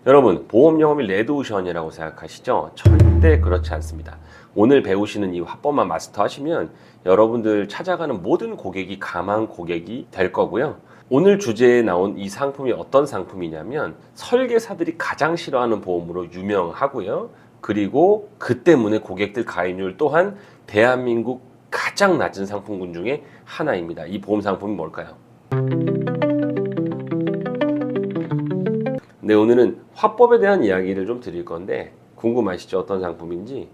여러분, 보험영업이 레드오션이라고 생각하시죠? 절대 그렇지 않습니다. 오늘 배우시는 이 화법만 마스터하시면 여러분들 찾아가는 모든 고객이 가망 고객이 될 거고요. 오늘 주제에 나온 이 상품이 어떤 상품이냐면 설계사들이 가장 싫어하는 보험으로 유명하고요. 그리고 그 때문에 고객들 가입률 또한 대한민국 가장 낮은 상품군 중에 하나입니다. 이 보험 상품이 뭘까요? 네, 오늘은 화법에 대한 이야기를 좀 드릴 건데 궁금하시죠? 어떤 상품인지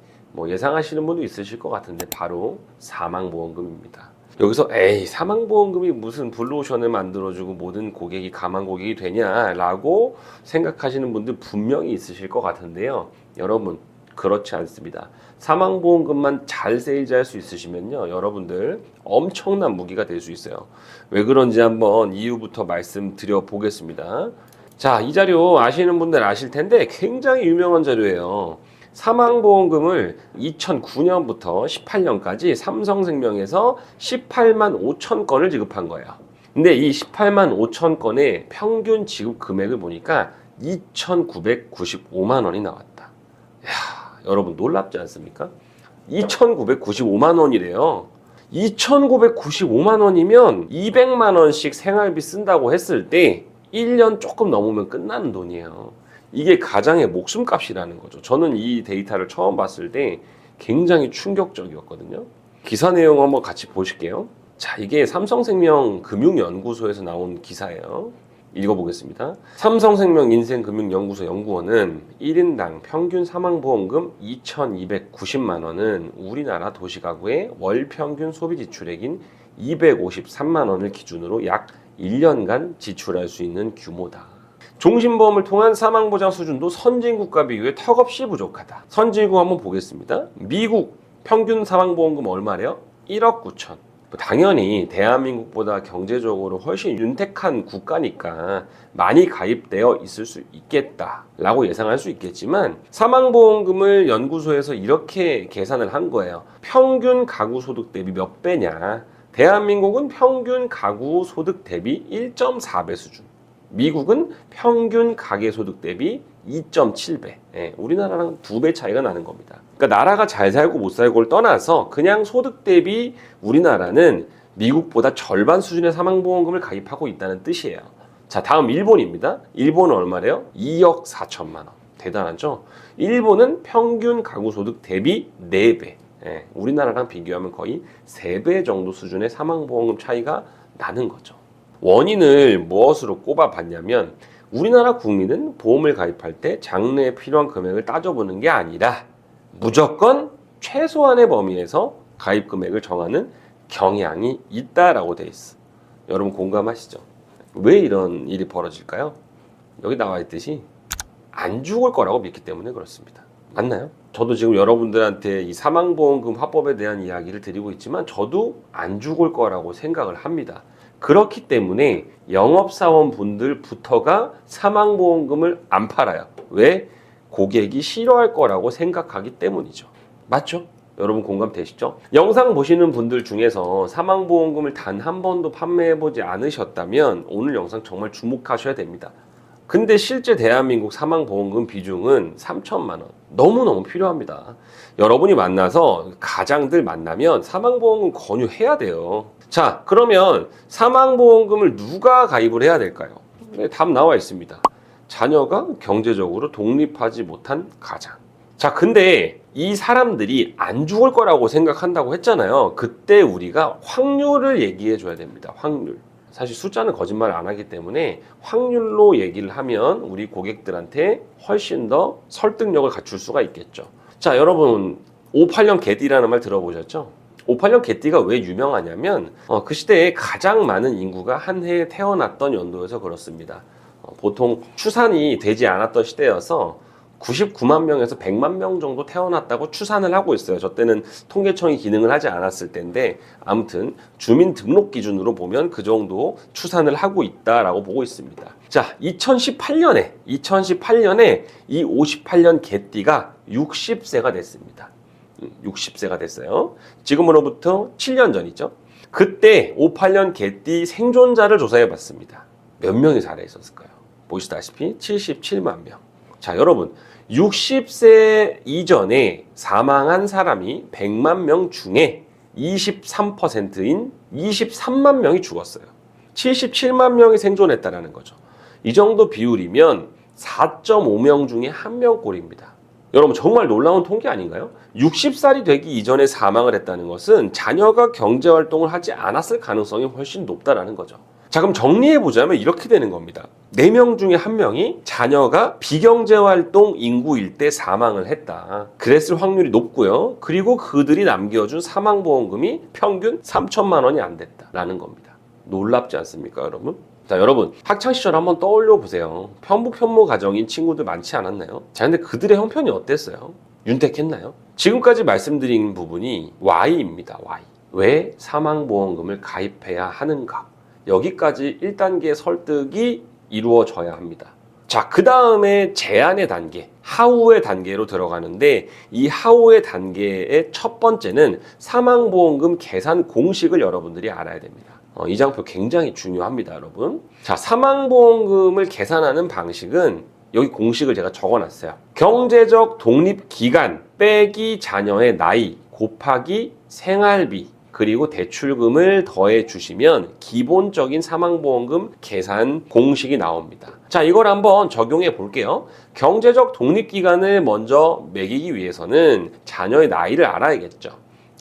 예상하시는 분도 있으실 것 같은데 바로 사망보험금입니다. 여기서 사망보험금이 무슨 블루오션을 만들어주고 모든 고객이 가망 고객이 되냐라고 생각하시는 분들 분명히 있으실 것 같은데요. 여러분, 그렇지 않습니다. 사망보험금만 잘 세일즈할 수 있으시면요, 여러분들 엄청난 무기가 될 수 있어요. 왜 그런지 한번 이유부터 말씀드려 보겠습니다. 자, 이 자료 아시는 분들 아실 텐데 굉장히 유명한 자료예요. 사망보험금을 2009년부터 18년까지 삼성생명에서 18만 5천 건을 지급한 거예요. 근데 이 18만 5천 건의 평균 지급 금액을 보니까 2,995만 원이 나왔다. 이야, 여러분 놀랍지 않습니까? 2,995만 원이래요. 2,995만 원이면 200만 원씩 생활비 쓴다고 했을 때 1년 조금 넘으면 끝나는 돈이에요. 이게 가장의 목숨값이라는 거죠. 저는 이 데이터를 처음 봤을 때 굉장히 충격적이었거든요. 기사 내용 한번 같이 보실게요. 자, 이게 삼성생명 금융연구소에서 나온 기사예요. 읽어보겠습니다. 삼성생명 인생금융연구소 연구원은 1인당 평균 사망보험금 2,290만 원은 우리나라 도시가구의 월 평균 소비 지출액인 253만 원을 기준으로 약 1년간 지출할 수 있는 규모다. 종신보험을 통한 사망보장 수준도 선진국과 비교해 턱없이 부족하다. 선진국 한번 보겠습니다. 미국 평균 사망보험금 얼마래요? 1억 9천. 당연히 대한민국보다 경제적으로 훨씬 윤택한 국가니까 많이 가입되어 있을 수 있겠다라고 예상할 수 있겠지만 사망보험금을 연구소에서 이렇게 계산을 한 거예요. 평균 가구 소득 대비 몇 배냐? 대한민국은 평균 가구 소득 대비 1.4배 수준. 미국은 평균 가계소득 대비 2.7배. 우리나라랑 2배 차이가 나는 겁니다. 그러니까 나라가 잘 살고 못 살고를 떠나서 그냥 소득 대비 우리나라는 미국보다 절반 수준의 사망보험금을 가입하고 있다는 뜻이에요. 자, 다음 일본입니다. 일본은 얼마래요? 2억 4천만 원. 대단하죠? 일본은 평균 가구소득 대비 4배. 우리나라랑 비교하면 거의 3배 정도 수준의 사망보험금 차이가 나는 거죠. 원인을 무엇으로 꼽아봤냐면 우리나라 국민은 보험을 가입할 때 장래에 필요한 금액을 따져보는 게 아니라 무조건 최소한의 범위에서 가입 금액을 정하는 경향이 있다라고 돼 있어. 여러분 공감하시죠? 왜 이런 일이 벌어질까요? 여기 나와 있듯이 안 죽을 거라고 믿기 때문에 그렇습니다. 맞나요? 저도 지금 여러분들한테 이 사망보험금 화법에 대한 이야기를 드리고 있지만 저도 안 죽을 거라고 생각을 합니다. 그렇기 때문에 영업사원 분들부터가 사망보험금을 안 팔아요. 왜? 고객이 싫어할 거라고 생각하기 때문이죠. 맞죠? 여러분 공감되시죠? 영상 보시는 분들 중에서 사망보험금을 단 한 번도 판매해보지 않으셨다면 오늘 영상 정말 주목하셔야 됩니다. 근데 실제 대한민국 사망보험금 비중은 3천만 원. 너무너무 필요합니다. 여러분이 만나서 가장들 만나면 사망보험금 권유해야 돼요. 자, 그러면 사망보험금을 누가 가입을 해야 될까요? 네, 답 나와 있습니다. 자녀가 경제적으로 독립하지 못한 가장. 자, 근데 이 사람들이 안 죽을 거라고 생각한다고 했잖아요. 그때 우리가 확률을 얘기해 줘야 됩니다. 확률. 사실 숫자는 거짓말을 안 하기 때문에 확률로 얘기를 하면 우리 고객들한테 훨씬 더 설득력을 갖출 수가 있겠죠. 자, 여러분 58년 개띠라는 말 들어보셨죠? 58년 개띠가 왜 유명하냐면 그 시대에 가장 많은 인구가 한 해에 태어났던 연도여서 그렇습니다. 보통 추산이 되지 않았던 시대여서 99만 명에서 100만 명 정도 태어났다고 추산을 하고 있어요. 저 때는 통계청이 기능을 하지 않았을 때인데 아무튼 주민등록 기준으로 보면 그 정도 추산을 하고 있다라고 보고 있습니다. 자, 2018년에 이 58년 개띠가 60세가 됐습니다. 60세가 됐어요. 지금으로부터 7년 전이죠. 그때 58년 개띠 생존자를 조사해 봤습니다. 몇 명이 살아 있었을까요? 보시다시피 77만 명. 자, 여러분 60세 이전에 사망한 사람이 100만 명 중에 23%인 23만 명이 죽었어요. 77만 명이 생존했다라는 거죠. 이 정도 비율이면 4.5명 중에 1명꼴입니다. 여러분 정말 놀라운 통계 아닌가요? 60살이 되기 이전에 사망을 했다는 것은 자녀가 경제활동을 하지 않았을 가능성이 훨씬 높다라는 거죠. 자, 그럼 정리해보자면 이렇게 되는 겁니다. 4명 중에 1명이 자녀가 비경제활동 인구일 때 사망을 했다. 그랬을 확률이 높고요. 그리고 그들이 남겨준 사망보험금이 평균 3천만 원이 안 됐다라는 겁니다. 놀랍지 않습니까, 여러분? 자, 여러분 학창시절 한번 떠올려 보세요. 편부편모 가정인 친구들 많지 않았나요? 자, 근데 그들의 형편이 어땠어요? 윤택했나요? 지금까지 말씀드린 부분이 Y입니다. Y. 왜 사망보험금을 가입해야 하는가? 여기까지 1단계 설득이 이루어져야 합니다. 자, 그 다음에 제한의 단계, 하우의 단계로 들어가는데 이 하우의 단계의 첫 번째는 사망보험금 계산 공식을 여러분들이 알아야 됩니다. 이 장표 굉장히 중요합니다, 여러분. 자, 사망보험금을 계산하는 방식은 여기 공식을 제가 적어놨어요. 경제적 독립기간 빼기 자녀의 나이 곱하기 생활비 그리고 대출금을 더해 주시면 기본적인 사망보험금 계산 공식이 나옵니다. 자, 이걸 한번 적용해 볼게요. 경제적 독립기간을 먼저 매기기 위해서는 자녀의 나이를 알아야겠죠.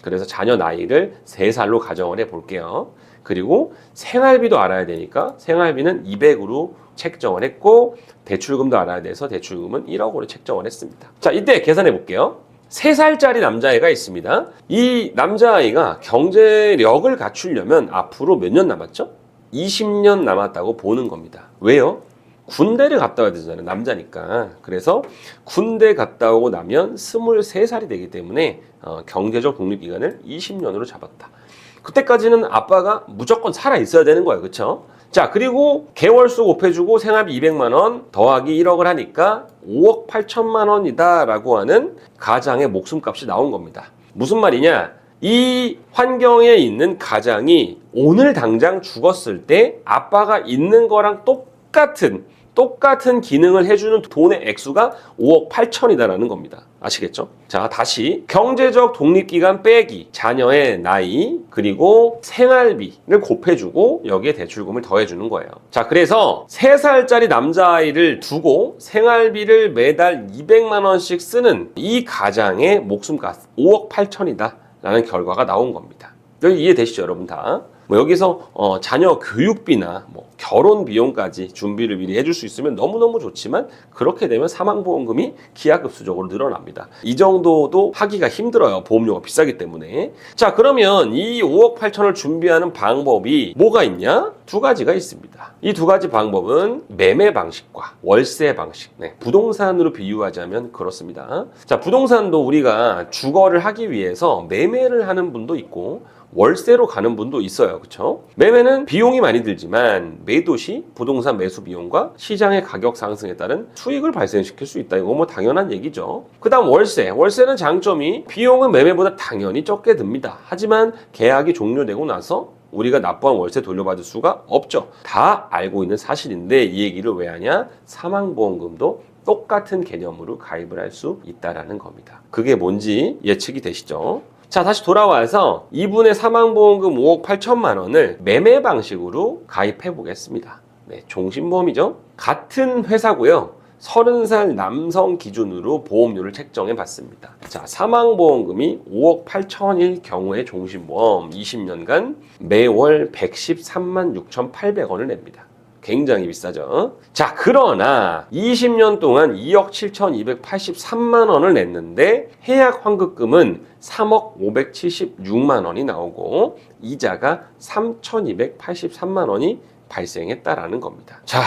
그래서 자녀 나이를 3살로 가정을 해 볼게요. 그리고 생활비도 알아야 되니까 생활비는 200으로 책정을 했고 대출금도 알아야 돼서 대출금은 1억으로 책정을 했습니다. 자, 이때 계산해 볼게요. 3살짜리 남자아이가 있습니다. 이 남자아이가 경제력을 갖추려면 앞으로 몇 년 남았죠? 20년 남았다고 보는 겁니다. 왜요? 군대를 갔다 와야 되잖아요. 남자니까. 그래서 군대 갔다 오고 나면 23살이 되기 때문에 경제적 독립기간을 20년으로 잡았다. 그때까지는 아빠가 무조건 살아 있어야 되는 거예요. 그렇죠? 자, 그리고 개월수 곱해주고 생활비 200만 원 더하기 1억을 하니까 5억 8천만 원이다 라고 하는 가장의 목숨값이 나온 겁니다. 무슨 말이냐? 이 환경에 있는 가장이 오늘 당장 죽었을 때 아빠가 있는 거랑 똑같은 기능을 해주는 돈의 액수가 5억 8천이다라는 겁니다. 아시겠죠? 자, 다시 경제적 독립기간 빼기 자녀의 나이 그리고 생활비를 곱해주고 여기에 대출금을 더해주는 거예요. 자, 그래서 3살짜리 남자아이를 두고 생활비를 매달 200만 원씩 쓰는 이 가장의 목숨값 5억 8천이다 라는 결과가 나온 겁니다. 여기 이해되시죠, 여러분 다? 여기서 자녀 교육비나 결혼 비용까지 준비를 미리 해줄 수 있으면 너무너무 좋지만 그렇게 되면 사망보험금이 기하급수적으로 늘어납니다. 이 정도도 하기가 힘들어요. 보험료가 비싸기 때문에. 자, 그러면 이 5억 8천을 준비하는 방법이 뭐가 있냐? 2가지가 있습니다. 이 2가지 방법은 매매 방식과 월세 방식. 네, 부동산으로 비유하자면 그렇습니다. 자, 부동산도 우리가 주거를 하기 위해서 매매를 하는 분도 있고 월세로 가는 분도 있어요. 그렇죠? 매매는 비용이 많이 들지만 매도 시 부동산 매수 비용과 시장의 가격 상승에 따른 수익을 발생시킬 수 있다. 이거 당연한 얘기죠. 그 다음 월세는 장점이 비용은 매매보다 당연히 적게 듭니다. 하지만 계약이 종료되고 나서 우리가 납부한 월세 돌려받을 수가 없죠. 다 알고 있는 사실인데 이 얘기를 왜 하냐? 사망보험금도 똑같은 개념으로 가입을 할 수 있다라는 겁니다. 그게 뭔지 예측이 되시죠? 자, 다시 돌아와서 이분의 사망보험금 5억 8천만 원을 매매 방식으로 가입해 보겠습니다. 네, 종신보험이죠. 같은 회사고요. 30살 남성 기준으로 보험료를 책정해 봤습니다. 자, 사망보험금이 5억 8천일 경우의 종신보험 20년간 매월 113만 6,800원을 냅니다. 굉장히 비싸죠. 자, 그러나 20년 동안 2억 7,283만 원을 냈는데 해약 환급금은 3억 576만 원이 나오고 이자가 3,283만 원이 발생했다라는 겁니다. 자,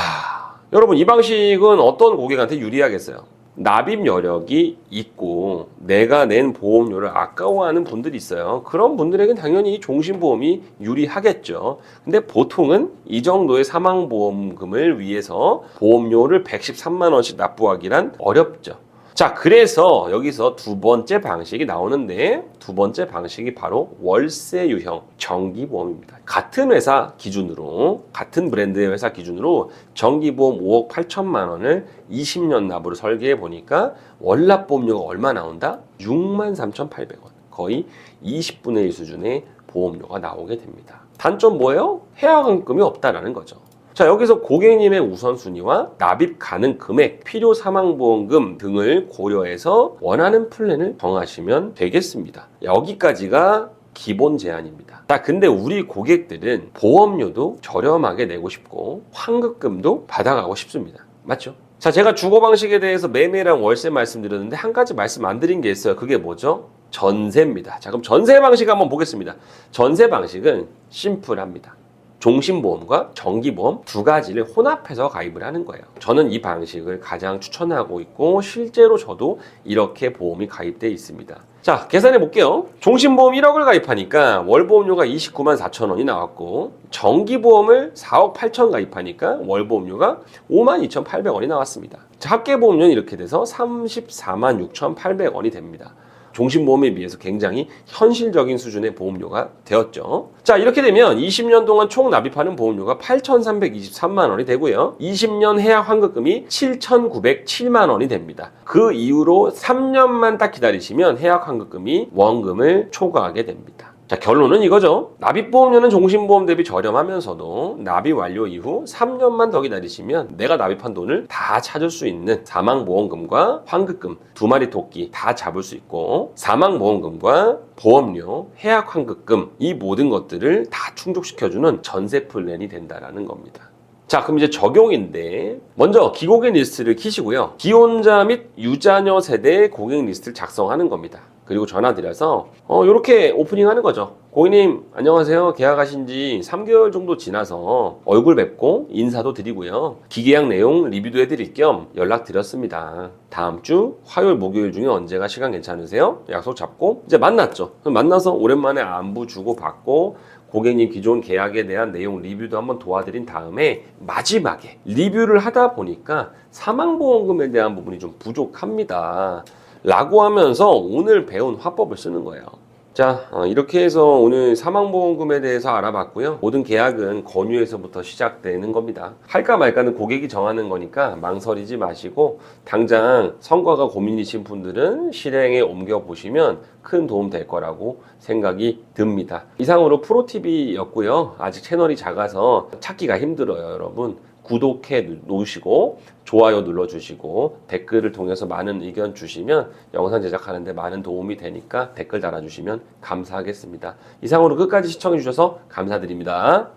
여러분 이 방식은 어떤 고객한테 유리하겠어요? 납입 여력이 있고 내가 낸 보험료를 아까워하는 분들이 있어요. 그런 분들에겐 당연히 종신보험이 유리하겠죠. 근데 보통은 이 정도의 사망보험금을 위해서 보험료를 113만 원씩 납부하기란 어렵죠. 자, 그래서 여기서 두 번째 방식이 나오는데 두 번째 방식이 바로 월세 유형 정기보험입니다. 같은 회사 기준으로 같은 브랜드의 회사 기준으로 정기보험 5억 8천만 원을 20년 납으로 설계해 보니까 월납보험료가 얼마 나온다? 63,800원. 거의 20분의 1 수준의 보험료가 나오게 됩니다. 단점 뭐예요? 해약환급이 없다라는 거죠. 자, 여기서 고객님의 우선순위와 납입 가능 금액, 필요 사망보험금 등을 고려해서 원하는 플랜을 정하시면 되겠습니다. 여기까지가 기본 제한입니다. 자, 근데 우리 고객들은 보험료도 저렴하게 내고 싶고 환급금도 받아가고 싶습니다. 맞죠? 자, 제가 주거 방식에 대해서 매매랑 월세 말씀드렸는데 한 가지 말씀 안 드린 게 있어요. 그게 뭐죠? 전세입니다. 자, 그럼 전세 방식 한번 보겠습니다. 전세 방식은 심플합니다. 종신보험과 정기보험 두 가지를 혼합해서 가입을 하는 거예요. 저는 이 방식을 가장 추천하고 있고 실제로 저도 이렇게 보험이 가입되어 있습니다. 자, 계산해 볼게요. 종신보험 1억을 가입하니까 월보험료가 29만 4천 원이 나왔고 정기보험을 4억 8천 가입하니까 월보험료가 5만 2,800원이 나왔습니다. 자, 합계보험료는 이렇게 돼서 34만 6,800원이 됩니다. 종신보험에 비해서 굉장히 현실적인 수준의 보험료가 되었죠. 자, 이렇게 되면 20년 동안 총 납입하는 보험료가 8,323만 원이 되고요. 20년 해약 환급금이 7,907만 원이 됩니다. 그 이후로 3년만 딱 기다리시면 해약 환급금이 원금을 초과하게 됩니다. 자, 결론은 이거죠. 납입보험료는 종신보험 대비 저렴하면서도 납입 완료 이후 3년만 더 기다리시면 내가 납입한 돈을 다 찾을 수 있는 사망보험금과 환급금 두 마리 토끼 다 잡을 수 있고 사망보험금과 보험료, 해약 환급금 이 모든 것들을 다 충족시켜주는 전세 플랜이 된다라는 겁니다. 자, 그럼 이제 적용인데 먼저 기고객 리스트를 키시고요. 기혼자 및 유자녀 세대의 고객 리스트를 작성하는 겁니다. 그리고 전화 드려서 이렇게 오프닝 하는 거죠. 고객님 안녕하세요. 계약하신 지 3개월 정도 지나서 얼굴 뵙고 인사도 드리고요. 기계약 내용 리뷰도 해드릴 겸 연락드렸습니다. 다음 주 화요일 목요일 중에 언제가 시간 괜찮으세요? 약속 잡고 이제 만났죠. 만나서 오랜만에 안부 주고 받고 고객님 기존 계약에 대한 내용 리뷰도 한번 도와드린 다음에 마지막에 리뷰를 하다 보니까 사망보험금에 대한 부분이 좀 부족합니다. 라고 하면서 오늘 배운 화법을 쓰는 거예요. 자, 이렇게 해서 오늘 사망보험금에 대해서 알아봤고요. 모든 계약은 권유에서부터 시작되는 겁니다. 할까 말까는 고객이 정하는 거니까 망설이지 마시고 당장 성과가 고민이신 분들은 실행에 옮겨보시면 큰 도움 될 거라고 생각이 듭니다. 이상으로 프로TV였고요. 아직 채널이 작아서 찾기가 힘들어요, 여러분. 구독해 놓으시고 좋아요 눌러주시고 댓글을 통해서 많은 의견 주시면 영상 제작하는 데 많은 도움이 되니까 댓글 달아주시면 감사하겠습니다. 이상으로 끝까지 시청해 주셔서 감사드립니다.